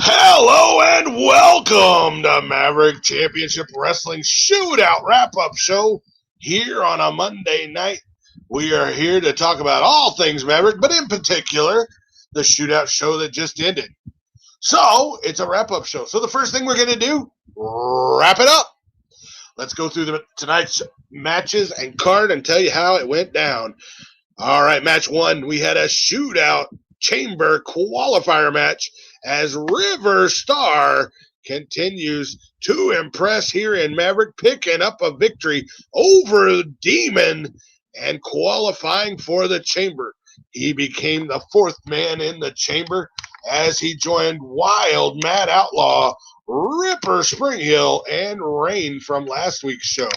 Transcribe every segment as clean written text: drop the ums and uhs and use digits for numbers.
Hello and welcome to Maverick Championship Wrestling Shootout Wrap-Up Show here on a Monday night. We are here to talk about all things Maverick, but in particular, the Shootout show that just ended. So, it's a wrap-up show. So the first thing we're going to do, wrap it up. Let's go through tonight's matches and card and tell you how it went down. All right, match one, we had a Shootout Chamber qualifier match as River Star continues to impress here in Maverick, picking up a victory over Demon and qualifying for the Chamber. He became the fourth man in the Chamber as he joined Wild Mad Outlaw, Ripper Springhill, and Rain from last week's show.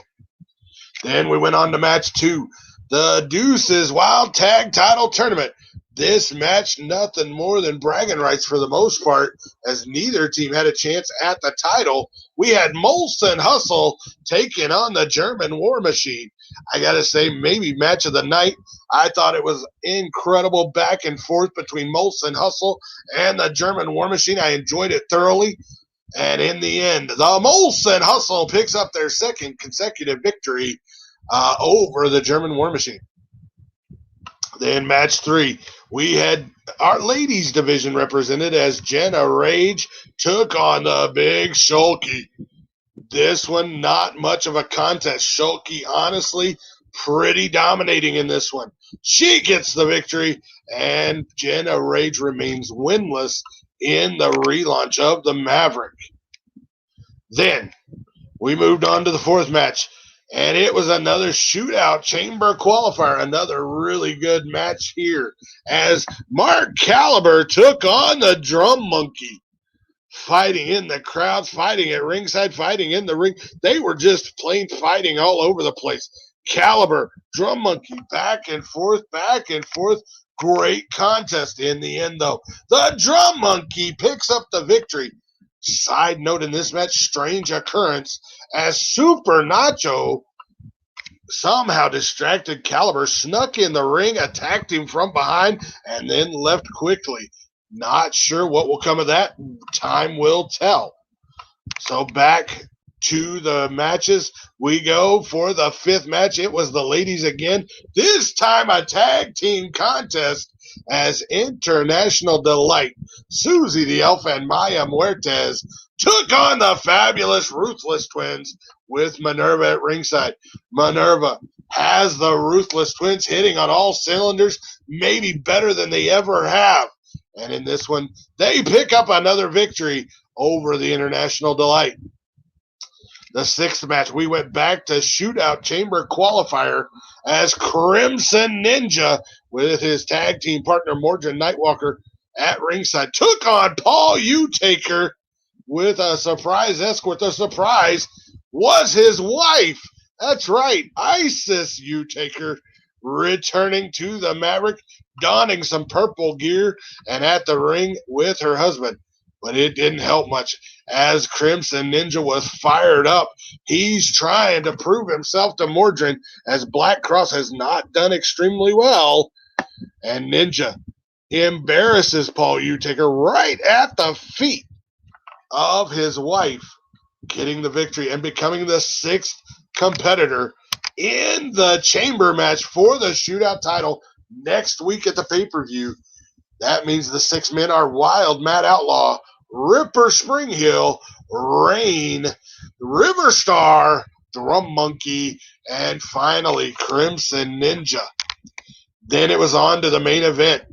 Then we went on to match two, the Deuces Wild Tag Title Tournament. This match, nothing more than bragging rights for the most part, as neither team had a chance at the title. We had Molson Hustle taking on the German War Machine. I got to say, maybe match of the night. I thought it was incredible back and forth between Molson Hustle and the German War Machine. I enjoyed it thoroughly. And in the end, the Molson Hustle picks up their second consecutive victory over the German War Machine. Then match three, we had our ladies division represented as Jenna Rage took on the Big Shulky. This one, not much of a contest. Shulky, honestly, pretty dominating in this one. She gets the victory, and Jenna Rage remains winless in the relaunch of the Maverick. Then we moved on to the fourth match. And it was another Shootout Chamber qualifier, another really good match here as Mark Caliber took on the Drum Monkey. Fighting in the crowds, fighting at ringside, fighting in the ring. They were just plain fighting all over the place. Caliber, Drum Monkey, back and forth, back and forth. Great contest in the end, though. The Drum Monkey picks up the victory. Side note in this match, strange occurrence, as Super Nacho somehow distracted Caliber, snuck in the ring, attacked him from behind, and then left quickly. Not sure what will come of that. Time will tell. So back to the matches we go for the fifth match. It was the ladies again. This time a tag team contest as International Delight, Susie the Elf and Maya Muertes took on the fabulous Ruthless Twins with Minerva at ringside. Minerva has the Ruthless Twins hitting on all cylinders, maybe better than they ever have. And in this one, they pick up another victory over the International Delight. The sixth match, we went back to Shootout Chamber qualifier as Crimson Ninja with his tag team partner Mordred Nightwalker at ringside took on Paul Utaker with a surprise escort. The surprise was his wife. That's right, Isis Utaker returning to the Maverick, donning some purple gear and at the ring with her husband. But it didn't help much as Crimson Ninja was fired up. He's trying to prove himself to Mordred as Black Cross has not done extremely well. And Ninja embarrasses Paul Utaker right at the feet of his wife, getting the victory and becoming the sixth competitor in the Chamber match for the Shootout title next week at the pay-per-view. That means the six men are Wild Mad Outlaw, Ripper Springhill, Rain, River Star, Drum Monkey, and finally Crimson Ninja. Then it was on to the main event,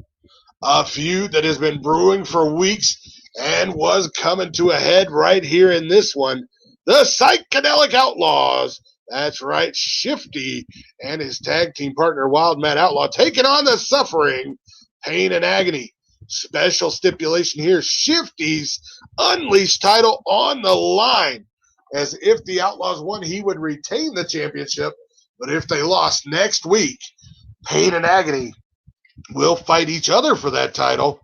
a feud that has been brewing for weeks and was coming to a head right here in this one. The Psychedelic Outlaws, that's right, Shifty and his tag team partner Wild Mad Outlaw taking on the Suffering, Pain and Agony. Special stipulation here, Shifty's Unleashed title on the line, as if the Outlaws won, he would retain the championship, but if they lost next week, Pain and Agony will fight each other for that title.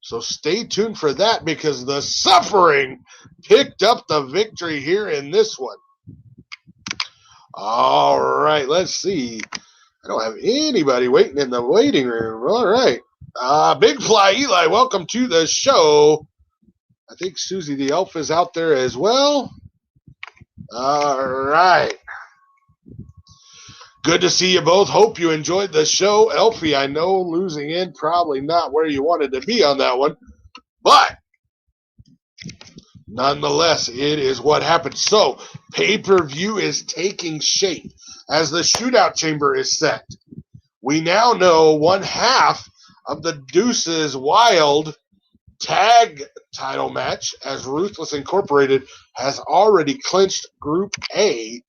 So stay tuned for that, because the Suffering picked up the victory here in this one. All right, let's see. I don't have anybody waiting in the waiting room. All right. Big Fly Eli, welcome to the show. I think Susie the Elf is out there as well. All right. Good to see you both. Hope you enjoyed the show. Elfie, I know losing in probably not where you wanted to be on that one, but nonetheless, it is what happened. So, pay-per-view is taking shape as the shootout chamber is set. We now know one half of the Deuces Wild tag title match, as Ruthless Incorporated has already clinched Group A.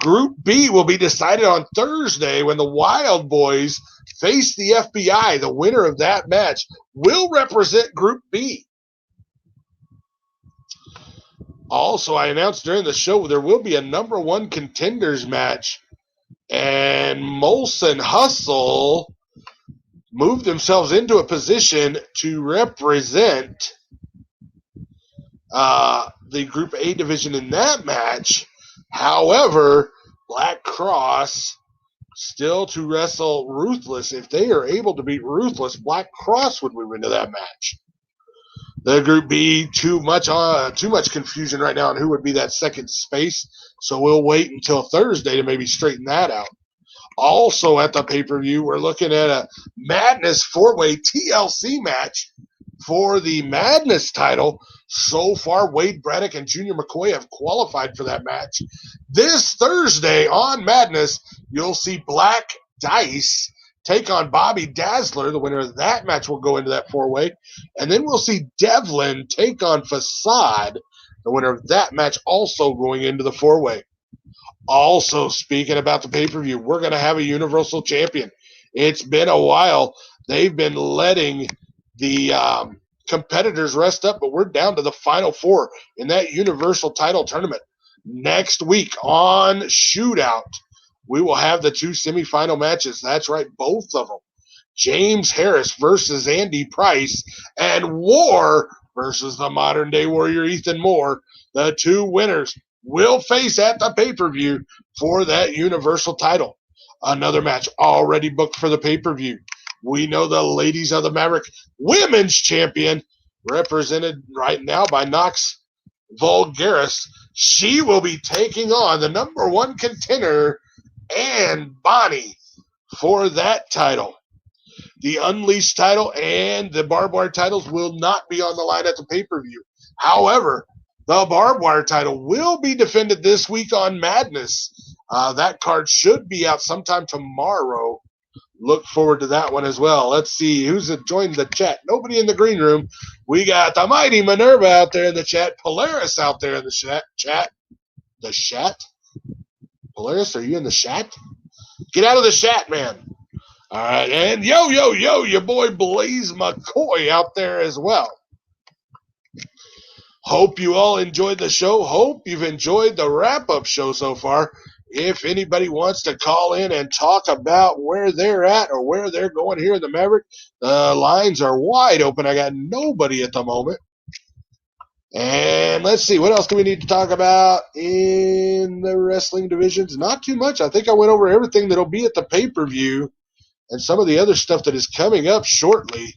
Group B will be decided on Thursday when the Wild Boys face the FBI. The winner of that match will represent Group B. Also, I announced during the show there will be a number one contenders match, and Molson Hustle moved themselves into a position to represent the Group A division in that match. However, Black Cross still to wrestle Ruthless. If they are able to beat Ruthless, Black Cross would move into that match. The Group B, too much confusion right now on who would be that second space. So we'll wait until Thursday to maybe straighten that out. Also at the pay-per-view, we're looking at a Madness 4-way TLC match for the Madness title. So far, Wade Braddock and Junior McCoy have qualified for that match. This Thursday on Madness, you'll see Black Dice take on Bobby Dazzler. The winner of that match will go into that 4-way. And then we'll see Devlin take on Facade. The winner of that match also going into the 4-way. Also, speaking about the pay-per-view, we're going to have a Universal Champion. It's been a while. They've been letting the competitors rest up, but we're down to the final 4 in that Universal title tournament. Next week on Shootout, we will have the 2 semifinal matches. That's right, both of them. James Harris versus Andy Price, and War versus the modern-day Warrior Ethan Moore. The 2 winners will face at the pay-per-view for that Universal title. Another match already booked for the pay-per-view. We know the ladies of the Maverick Women's Champion, represented right now by Nox Vulgaris. She will be taking on the number 1 contender, Ann Bonnie, for that title. The Unleashed title and the Barbed Wire titles will not be on the line at the pay-per-view. However, the Barbed Wire title will be defended this week on Madness. That card should be out sometime tomorrow. Look forward to that one as well. Let's see who's joined the chat. Nobody in the green room. We got the mighty Minerva out there in the chat. Polaris out there in the chat. The chat? Polaris, are you in the chat? Get out of the chat, man. All right, and yo, your boy Blaze McCoy out there as well. Hope you all enjoyed the show. Hope you've enjoyed the wrap-up show so far. If anybody wants to call in and talk about where they're at or where they're going here in the Maverick, the lines are wide open. I got nobody at the moment. And let's see, what else do we need to talk about in the wrestling divisions? Not too much. I think I went over everything that'll be at the pay-per-view and some of the other stuff that is coming up shortly.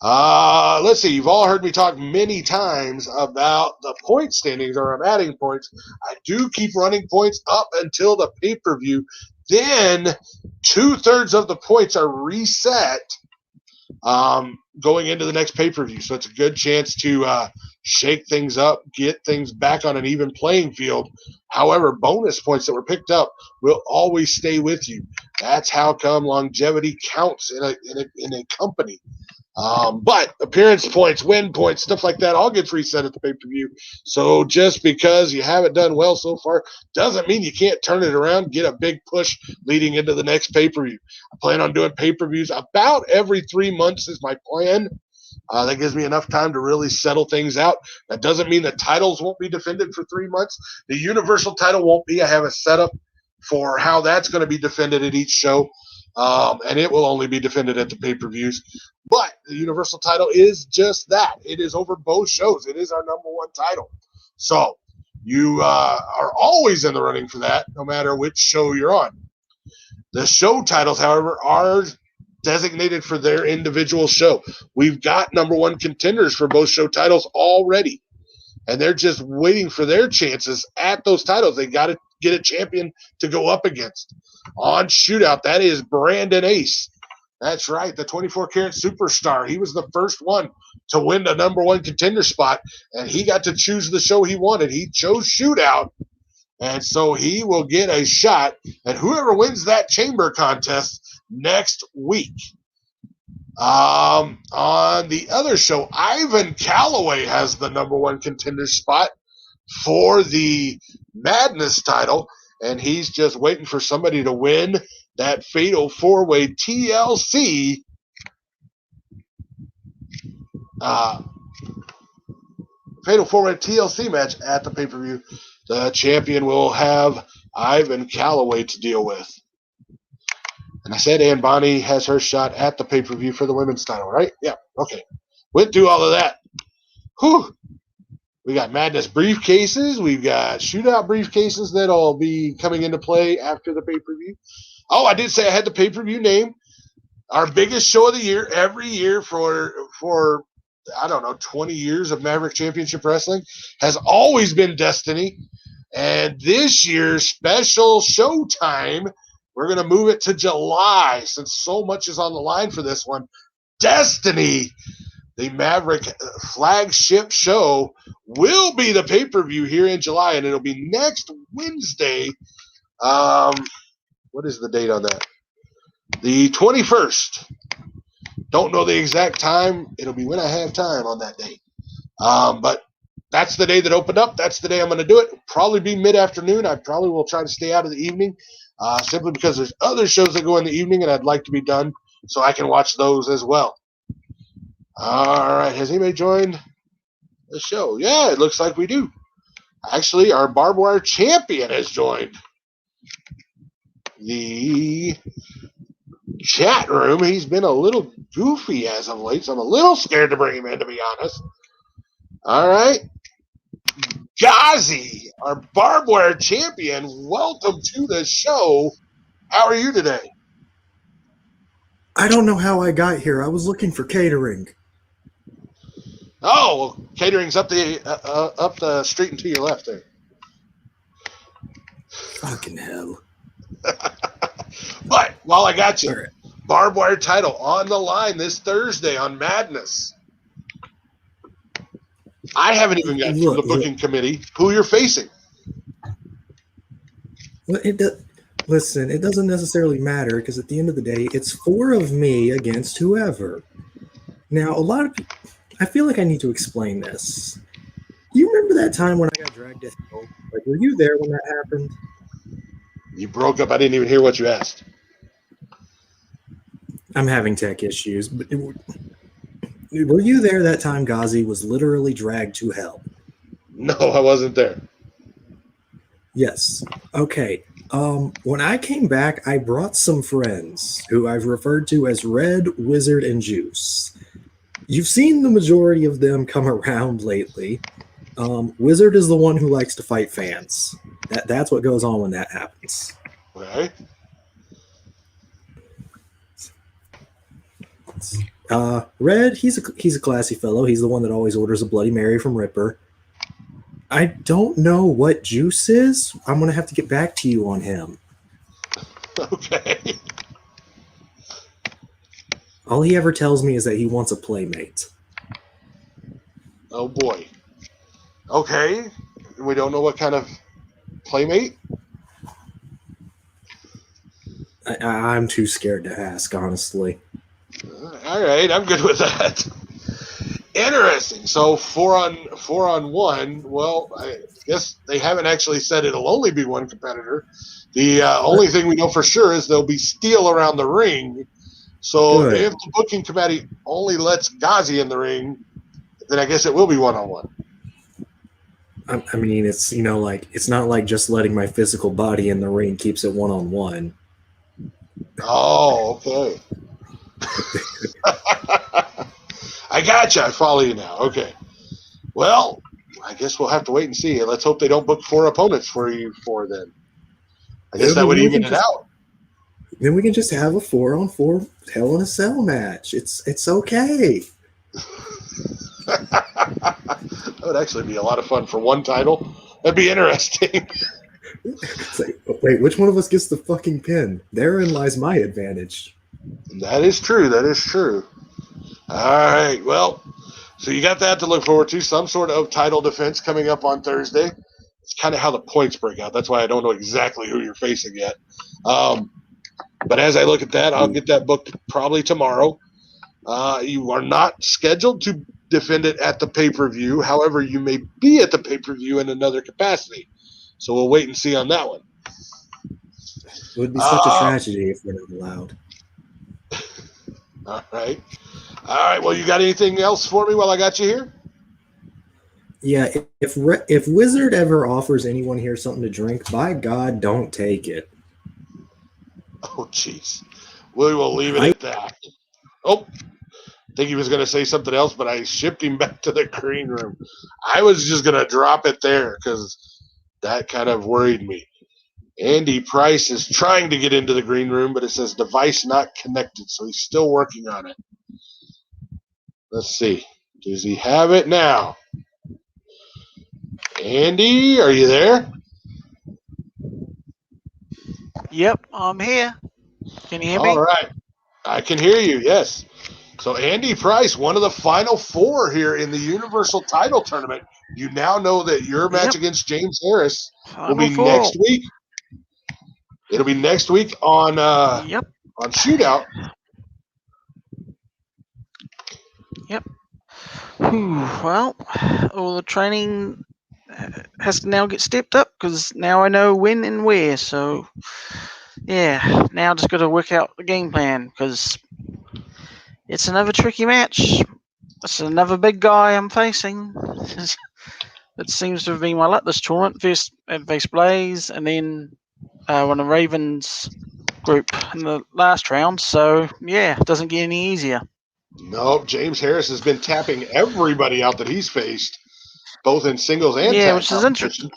Let's see. You've all heard me talk many times about the point standings, or I'm adding points. I do keep running points up until the pay-per-view. Then 2/3 of the points are reset going into the next pay-per-view. So it's a good chance to shake things up, get things back on an even playing field. However, bonus points that were picked up will always stay with you. That's how come longevity counts in a company. But appearance points, win points, stuff like that all gets reset at the pay-per-view. So just because you haven't done well so far doesn't mean you can't turn it around, get a big push leading into the next pay-per-view. I plan on doing pay-per-views about every 3 months is my plan. That gives me enough time to really settle things out. That doesn't mean the titles won't be defended for 3 months. The Universal title won't be. I have a setup for how that's going to be defended at each show. And it will only be defended at the pay-per-views. But the Universal title is just that. It is over both shows. It is our number 1 title. So you are always in the running for that, no matter which show you're on. The show titles, however, are designated for their individual show. We've got number one contenders for both show titles already, and they're just waiting for their chances at those titles. They got to get a champion to go up against. On Shootout, that is Brandon Ace. That's right, the 24-karat superstar. He was the first one to win the number one contender spot, and he got to choose the show he wanted. He chose Shootout, and so he will get a shot at whoever wins that chamber contest next week. On the other show, Ivan Calloway has the number one contender spot for the Madness title, and he's just waiting for somebody to win that Fatal 4-Way TLC Fatal 4-Way TLC match at the pay-per-view. The champion will have Ivan Calloway to deal with. And I said Ann Bonnie has her shot at the pay-per-view for the women's title, right? Yeah, okay. Went through all of that. Whew. We got Madness briefcases. We've got Shootout briefcases that'll be coming into play after the pay-per-view. Oh, I did say I had the pay-per-view name. Our biggest show of the year, every year for I don't know, 20 years of Maverick Championship Wrestling, has always been Destiny. And this year's special showtime, we're going to move it to July since so much is on the line for this one. Destiny, the Maverick flagship show, will be the pay-per-view here in July, and it'll be next Wednesday. What is the date on that? The 21st. Don't know the exact time. It'll be when I have time on that day. But that's the day that opened up. That's the day I'm going to do it. It'll probably be mid-afternoon. I probably will try to stay out of the evening simply because there's other shows that go in the evening, and I'd like to be done so I can watch those as well. All right. Has anybody joined the show? Yeah, it looks like we do. Actually, our barbed wire champion has joined the chat room. He's been a little goofy as of late, so I'm a little scared to bring him in, to be honest. All right. Ghazi, our barbed wire champion, welcome to the show. How are you today? I don't know how I got here. I was looking for catering. Oh, well, catering's up the street and to your left there. Fucking hell. But while I got you, All right. barbed wire title on the line this Thursday on Madness. I haven't even got through the booking committee who you're facing. Well, listen, it doesn't necessarily matter because at the end of the day, it's 4 of me against whoever. Now, a lot of people, I feel like I need to explain this. You remember that time when I got dragged to hell? Like, were you there when that happened? You broke up. I didn't even hear what you asked. I'm having tech issues, but were you there that time Ghazi was literally dragged to hell? No, I wasn't there. Yes. Okay. When I came back, I brought some friends who I've referred to as Red, Wizard, and Juice. You've seen the majority of them come around lately. Wizard is the one who likes to fight fans. That's what goes on when that happens. Okay. Red, he's a classy fellow. He's the one that always orders a Bloody Mary from Ripper. I don't know what Juice is. I'm going to have to get back to you on him. Okay. All he ever tells me is that he wants a playmate. Oh, boy. Okay. We don't know what kind of playmate? I'm too scared to ask, honestly. All right. I'm good with that. Interesting. So 4-on-1. Well, I guess they haven't actually said it'll only be one competitor. The only thing we know for sure is there'll be steel around the ring. So Good. if the booking committee only lets Ghazi in the ring, then I guess it will be 1-on-1. I mean, it's it's not like just letting my physical body in the ring keeps it 1-on-1. Oh, okay. I gotcha. I follow you now. Okay. Well, I guess we'll have to wait and see. Let's hope they don't book 4 opponents for you then. I guess that would even it out. Then we can just have a 4-on-4 Hell in a Cell match. It's okay. That would actually be a lot of fun for one title. That'd be interesting. It's like, wait, which one of us gets the fucking pin? Therein lies my advantage. That is true. That is true. All right. Well, so you got that to look forward to. Some sort of title defense coming up on Thursday. It's kind of how the points break out. That's why I don't know exactly who you're facing yet. But as I look at that, I'll get that booked probably tomorrow. You are not scheduled to defend it at the pay-per-view. However, you may be at the pay-per-view in another capacity. So we'll wait and see on that one. It would be such a tragedy if we're not allowed. All right. All right. Well, you got anything else for me while I got you here? Yeah, if Wizard ever offers anyone here something to drink, by God, don't take it. Oh, jeez. We will leave it at that. Oh, I think he was going to say something else, but I shipped him back to the green room. I was just going to drop it there because that kind of worried me. Andy Price is trying to get into the green room, but it says device not connected, so he's still working on it. Let's see. Does he have it now? Andy, are you there? Yep, I'm here. Can you hear me? All right. I can hear you, yes. So Andy Price, one of the final four here in the Universal title tournament. You now know that your match against James Harris will be next week. It'll be next week on on Shootout. Yep. Well, all the training has to now get stepped up because now I know when and where. So, yeah, now just got to work out the game plan because it's another tricky match. It's another big guy I'm facing. It seems to have been my luck this tournament. First at Face Blaze and then one of Ravens group in the last round. So, yeah, it doesn't get any easier. Nope, James Harris has been tapping everybody out that he's faced, both in singles and tag which is interesting.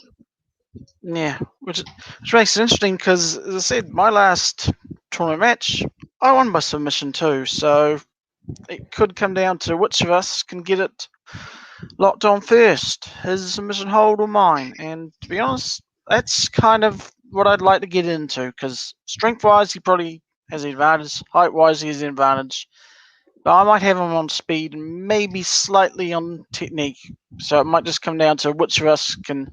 Yeah, which makes it interesting because, as I said, my last tournament match, I won by submission too. So it could come down to which of us can get it locked on first, his submission hold or mine. And to be honest, that's kind of what I'd like to get into because strength-wise, he probably has the advantage. Height-wise, he has the advantage. But I might have him on speed and maybe slightly on technique. So it might just come down to which of us can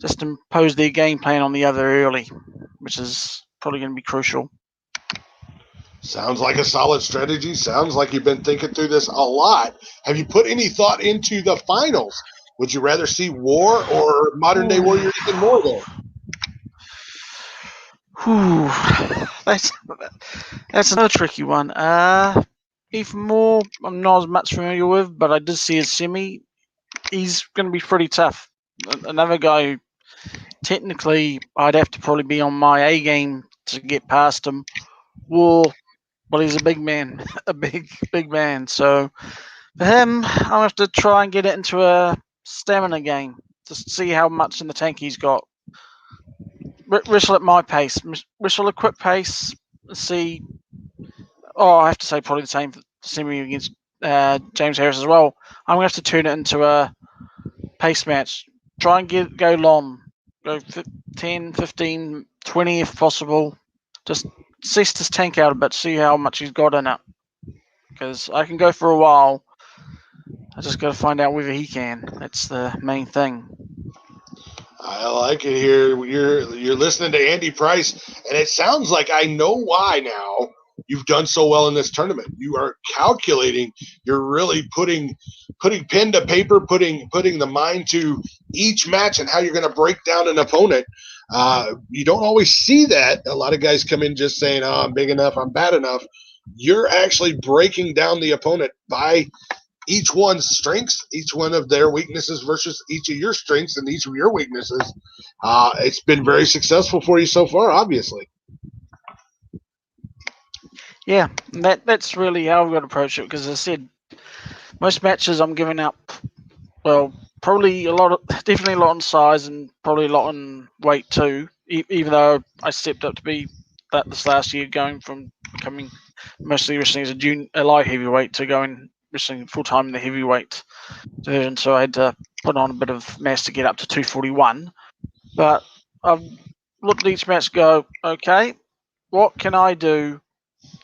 just impose their game plan on the other early, which is probably going to be crucial. Sounds like a solid strategy. Sounds like you've been thinking through this a lot. Have you put any thought into the finals? Would you rather see War or Modern Day Warrior even more there? That's another tricky one. Even more, I'm not as much familiar with, but I did see his semi. He's going to be pretty tough. Another guy, technically, I'd have to probably be on my A game to get past him. Well, he's a big man, a big man. So for him, I'll have to try and get it into a stamina game to see how much in the tank he's got. Wrestle at my pace, wrestle a quick pace, see. Oh, I have to say probably the same for semi against James Harris as well. I'm going to have to turn it into a pace match. Try and go long. Go 10, 15, 20 if possible. Just test his tank out a bit, see how much he's got in it. Because I can go for a while. I just got to find out whether he can. That's the main thing. I like it here. You're listening to Andy Price, and it sounds like I know why now you've done so well in this tournament. You are calculating. You're really putting pen to paper, putting the mind to each match and how you're going to break down an opponent. You don't always see that. A lot of guys come in just saying, "Oh, I'm big enough, I'm bad enough." You're actually breaking down the opponent by each one's strengths, each one of their weaknesses versus each of your strengths and each of your weaknesses. It's been very successful for you so far, obviously. Yeah, that's really how I've got to approach it because, as I said, most matches I'm giving up, well, probably definitely a lot on size and probably a lot on weight too, even though I stepped up to be this last year, going from becoming mostly wrestling as a light heavyweight to going wrestling full time in the heavyweight division. So I had to put on a bit of mass to get up to 241. But I've looked at each match, go, okay, what can I do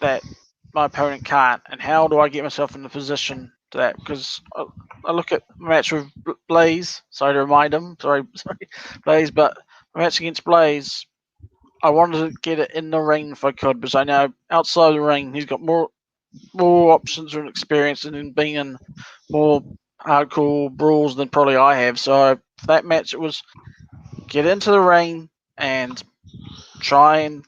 that my opponent can't, and how do I get myself in the position to that? Because I look at the match with Blaze. Sorry to remind him. Sorry, Blaze. But the match against Blaze, I wanted to get it in the ring if I could, because I know outside the ring he's got more options and experience and being in more hardcore brawls than probably I have. So for that match, it was get into the ring and try and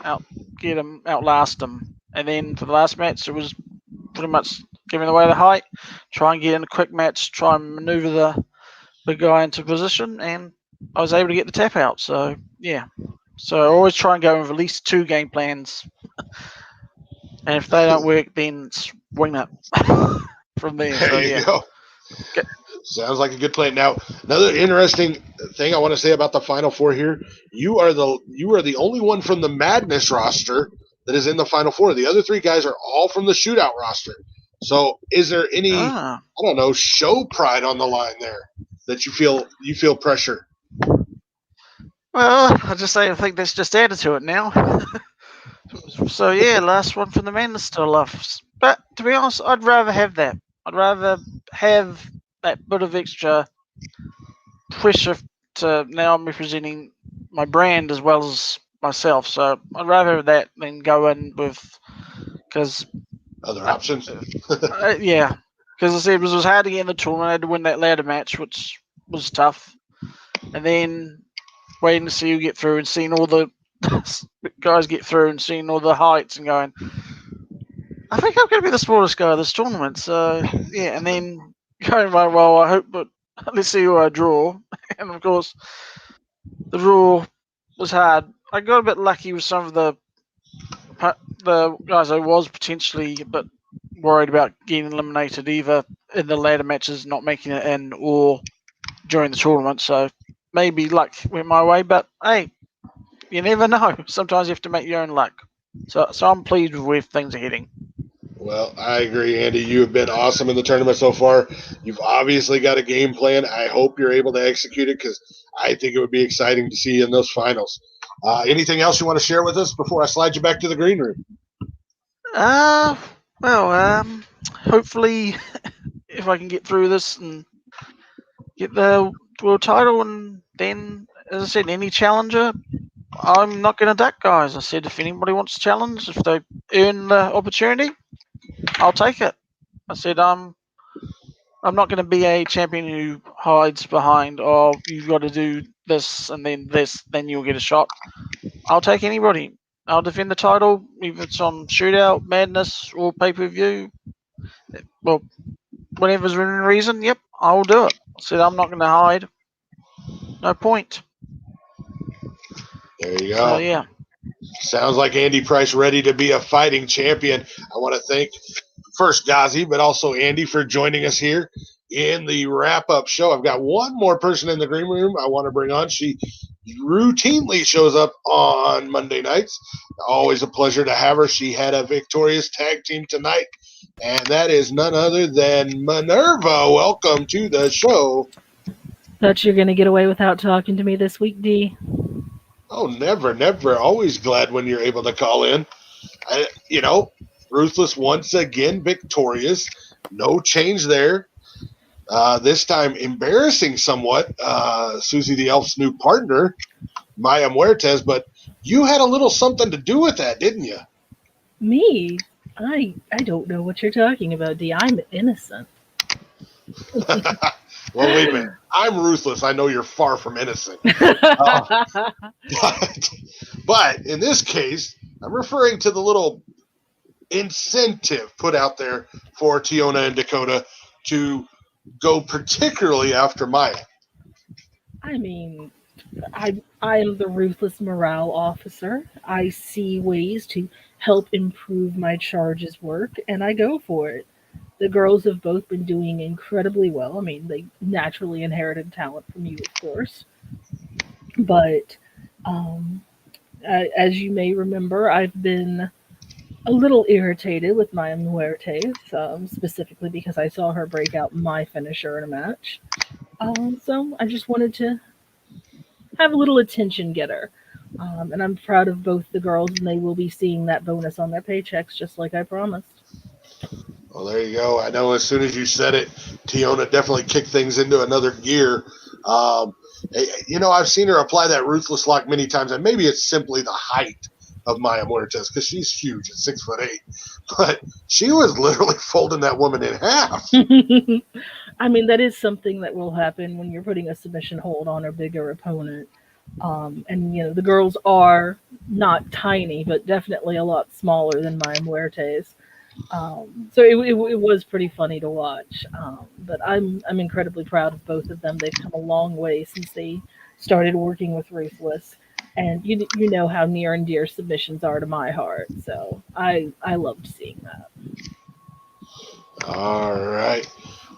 outlast him. And then for the last match, it was pretty much giving away the height, try and get in a quick match, try and maneuver the guy into position, and I was able to get the tap out. So yeah, so I always try and go with at least 2 game plans, and if they don't work, then wing it from there. There So you yeah. go. Okay. Sounds like a good plan. Now, another interesting thing I want to say about the Final Four here: you are the only one from the Madness roster that is in the Final Four. The other 3 guys are all from the Shootout roster. So, is there any I don't know, show pride on the line there that you feel pressure? Well, I just say I think that's just added to it now. So yeah, last one from the Madness still left. But to be honest, I'd rather have that. I'd rather have that bit of extra pressure to now I'm representing my brand as well as myself. So I'd rather have that than go in with because Other options? yeah, because I said it was hard to get in the tournament. I had to win that ladder match, which was tough, and then waiting to see who get through and seeing all the guys get through and seeing all the heights and going, I think I'm going to be the smallest guy of this tournament. So yeah, and then going right, well, I hope, but let's see who I draw. And of course, the draw was hard. I got a bit lucky with some of the guys I was potentially a bit worried about getting eliminated either in the later matches, not making it in, or during the tournament. So maybe luck went my way, but hey, you never know. Sometimes you have to make your own luck. So I'm pleased with where things are heading. Well, I agree, Andy. You have been awesome in the tournament so far. You've obviously got a game plan. I hope you're able to execute it because I think it would be exciting to see you in those finals. Anything else you want to share with us before I slide you back to the green room? Hopefully, if I can get through this and get the world title, and then, as I said, any challenger, I'm not going to duck, guys. I said if anybody wants to challenge, if they earn the opportunity, I'll take it. I said I'm not going to be a champion who hides behind, oh, you've got to do this and then this, then you'll get a shot. I'll take anybody. I'll defend the title, if it's on Shootout, Madness, or pay-per-view. Well, whenever's within reason, yep, I will do it. I said I'm not going to hide. No point. There you go. So, yeah. Sounds like Andy Price ready to be a fighting champion. I want to thank first Ghazi, but also Andy for joining us here in the wrap-up show. I've got one more person in the green room I want to bring on. She routinely shows up on Monday nights. Always a pleasure to have her. She had a victorious tag team tonight, and that is none other than Minerva. Welcome to the show. Thought you're going to get away without talking to me this week, D. Oh, never, never. Always glad when you're able to call in. Ruthless once again victorious. No change there. This time embarrassing somewhat Susie the Elf's new partner, Maya Muertes, but you had a little something to do with that, didn't you? Me? I don't know what you're talking about, D. I'm innocent. Well, wait a minute. I'm ruthless. I know you're far from innocent. But in this case, I'm referring to the little incentive put out there for Tiona and Dakota to go particularly after Maya. I mean, I am the ruthless morale officer. I see ways to help improve my charge's work, and I go for it. The girls have both been doing incredibly well. I mean, they naturally inherited talent from you, of course. But As you may remember, I've been a little irritated with Maya Muertes, specifically because I saw her break out my finisher in a match. So I just wanted to have a little attention getter. And I'm proud of both the girls, and they will be seeing that bonus on their paychecks, just like I promised. Well, there you go. I know as soon as you said it, Tiona definitely kicked things into another gear. I've seen her apply that ruthless lock many times, and maybe it's simply the height of Maya Muertes because she's huge at 6'8", but she was literally folding that woman in half. I mean, that is something that will happen when you're putting a submission hold on a bigger opponent. And the girls are not tiny, but definitely a lot smaller than Maya Muertes. So it was pretty funny to watch. But I'm incredibly proud of both of them. They've come a long way since they started working with Ruthless, and you know how near and dear submissions are to my heart. So I loved seeing that. All right.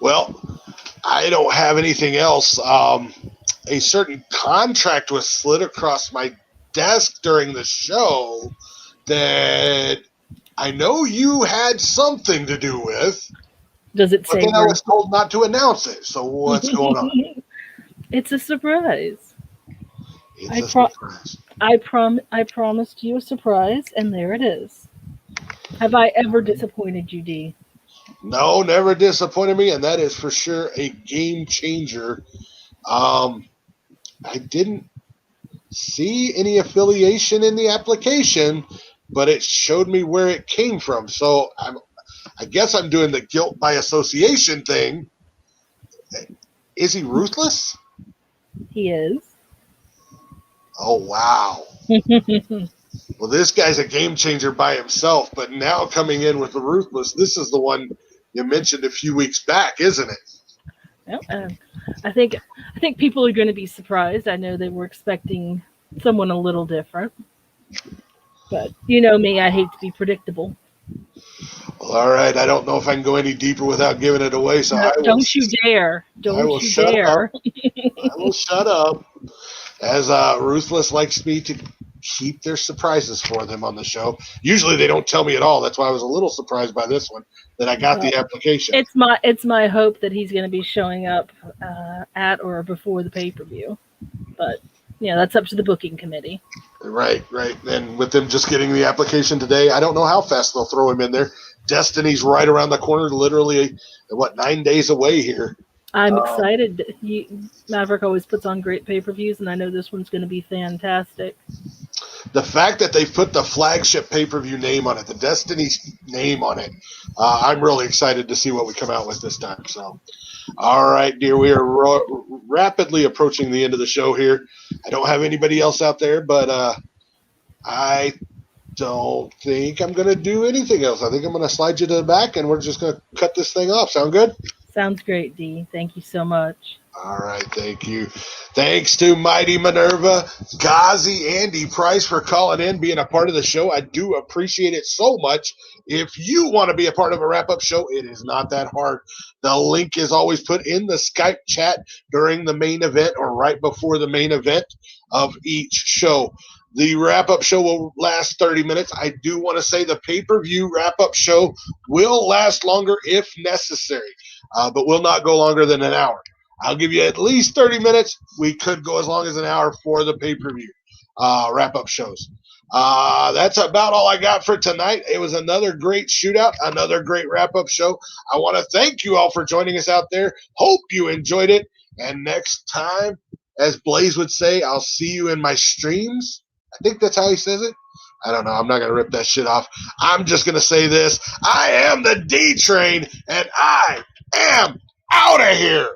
Well, I don't have anything else. A certain contract was slid across my desk during the show that I know you had something to do with. Does it but say? Then I was told not to announce it. So what's going on? It's a surprise. It's a surprise. I promised you a surprise, and there it is. Have I ever disappointed you, Dee? No, never disappointed me, and that is for sure a game changer. I didn't see any affiliation in the application, but it showed me where it came from. So I guess I'm doing the guilt by association thing. Is he ruthless? He is. Oh, wow. Well, this guy's a game changer by himself, but now coming in with the ruthless, this is the one you mentioned a few weeks back, isn't it? Well, I think people are going to be surprised. I know they were expecting someone a little different, but you know me, I hate to be predictable. Well, all right. I don't know if I can go any deeper without giving it away. So don't you dare! Don't you dare! I will shut up. As Ruthless likes me to keep their surprises for them on the show. Usually they don't tell me at all. That's why I was a little surprised by this one that I got the application. It's my hope that he's going to be showing up at or before the pay-per-view, but that's up to the booking committee. Right. And with them just getting the application today, I don't know how fast they'll throw him in there. Destiny's right around the corner, literally 9 days away here. I'm excited. Maverick always puts on great pay-per-views, and I know this one's going to be fantastic. The fact that they put the flagship pay-per-view name on it, the Destiny's name on it, I'm really excited to see what we come out with this time. So, all right, dear, we are rapidly approaching the end of the show here. I don't have anybody else out there, but I don't think I'm going to do anything else. I think I'm going to slide you to the back, and we're just going to cut this thing off. Sound good? Sounds great, Dee. Thank you so much. All right, thank you. Thanks to Mighty Minerva, Ghazi, Andy Price for calling in, being a part of the show. I do appreciate it so much. If you want to be a part of a wrap-up show, it is not that hard. The link is always put in the Skype chat during the main event or right before the main event of each show. The wrap-up show will last 30 minutes. I do want to say the pay-per-view wrap-up show will last longer if necessary, but will not go longer than an hour. I'll give you at least 30 minutes. We could go as long as an hour for the pay-per-view wrap-up shows. That's about all I got for tonight. It was another great shootout, another great wrap-up show. I want to thank you all for joining us out there. Hope you enjoyed it. And next time, as Blaze would say, I'll see you in my streams. I think that's how he says it. I don't know. I'm not going to rip that shit off. I'm just going to say this. I am the D-Train, and I am out of here.